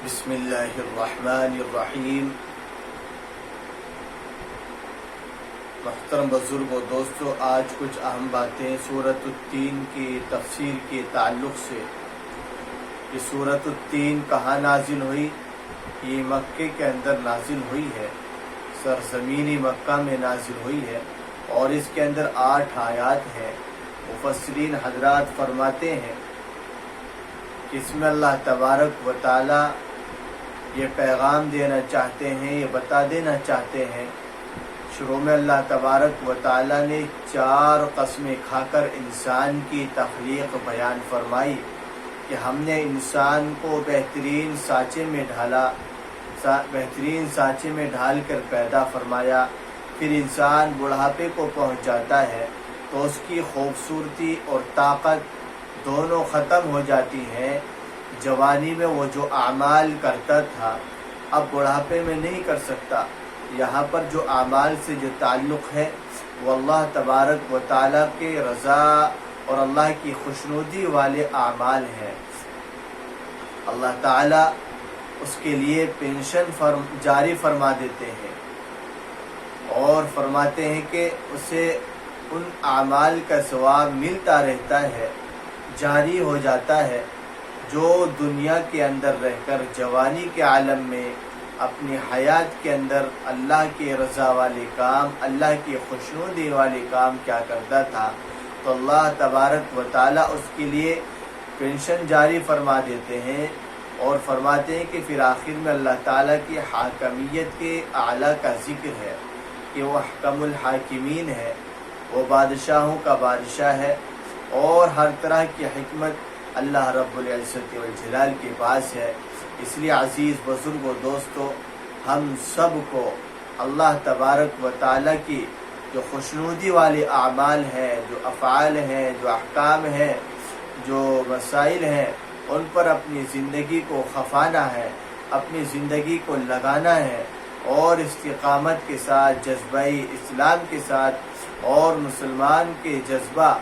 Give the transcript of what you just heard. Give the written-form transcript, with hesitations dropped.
بسم اللہ الرحمن الرحیم۔ محترم بزرگ و دوستو، آج کچھ اہم باتیں سورۃ التین کی تفسیر کے تعلق سے۔ یہ سورۃ التین کہاں نازل ہوئی؟ یہ مکے کے اندر نازل ہوئی ہے، سرزمین مکہ میں نازل ہوئی ہے، اور اس کے اندر 8 آیات ہیں۔ مفسرین حضرات فرماتے ہیں کہ اس میں اللہ تبارک و تعالی یہ پیغام دینا چاہتے ہیں، یہ بتا دینا چاہتے ہیں۔ شروع میں اللہ تبارک و تعالی نے 4 قسمیں کھا کر انسان کی تخلیق بیان فرمائی کہ ہم نے انسان کو بہترین سانچے میں ڈھال کر پیدا فرمایا۔ پھر انسان بڑھاپے کو پہنچ جاتا ہے تو اس کی خوبصورتی اور طاقت دونوں ختم ہو جاتی ہیں۔ جوانی میں وہ جو اعمال کرتا تھا اب بڑھاپے میں نہیں کر سکتا۔ یہاں پر جو اعمال سے جو تعلق ہے وہ اللہ تبارک و تعالیٰ کے رضا اور اللہ کی خوشنودی والے اعمال ہیں۔ اللہ تعالیٰ اس کے لیے پینشن جاری فرما دیتے ہیں اور فرماتے ہیں کہ اسے ان اعمال کا ثواب ملتا رہتا ہے، جاری ہو جاتا ہے۔ جو دنیا کے اندر رہ کر جوانی کے عالم میں اپنی حیات کے اندر اللہ کی رضا والے کام، اللہ کی خوشنودی والے کام کیا کرتا تھا، تو اللہ تبارک و تعالیٰ اس کے لیے پینشن جاری فرما دیتے ہیں اور فرماتے ہیں کہ پھر آخر میں اللہ تعالیٰ کی حاکمیت کے اعلیٰ کا ذکر ہے کہ وہ احکم الحاکمین ہے، وہ بادشاہوں کا بادشاہ ہے، اور ہر طرح کی حکمت اللہ رب العزت والجلال کے پاس ہے۔ اس لیے عزیز بزرگ و دوستو، ہم سب کو اللہ تبارک و تعالیٰ کی جو خوشنودی والے اعمال ہیں، جو افعال ہیں، جو احکام ہیں، جو مسائل ہیں، ان پر اپنی زندگی کو خفانا ہے، اپنی زندگی کو لگانا ہے، اور استقامت کے ساتھ، جذبہ اسلام کے ساتھ اور مسلمان کے جذبہ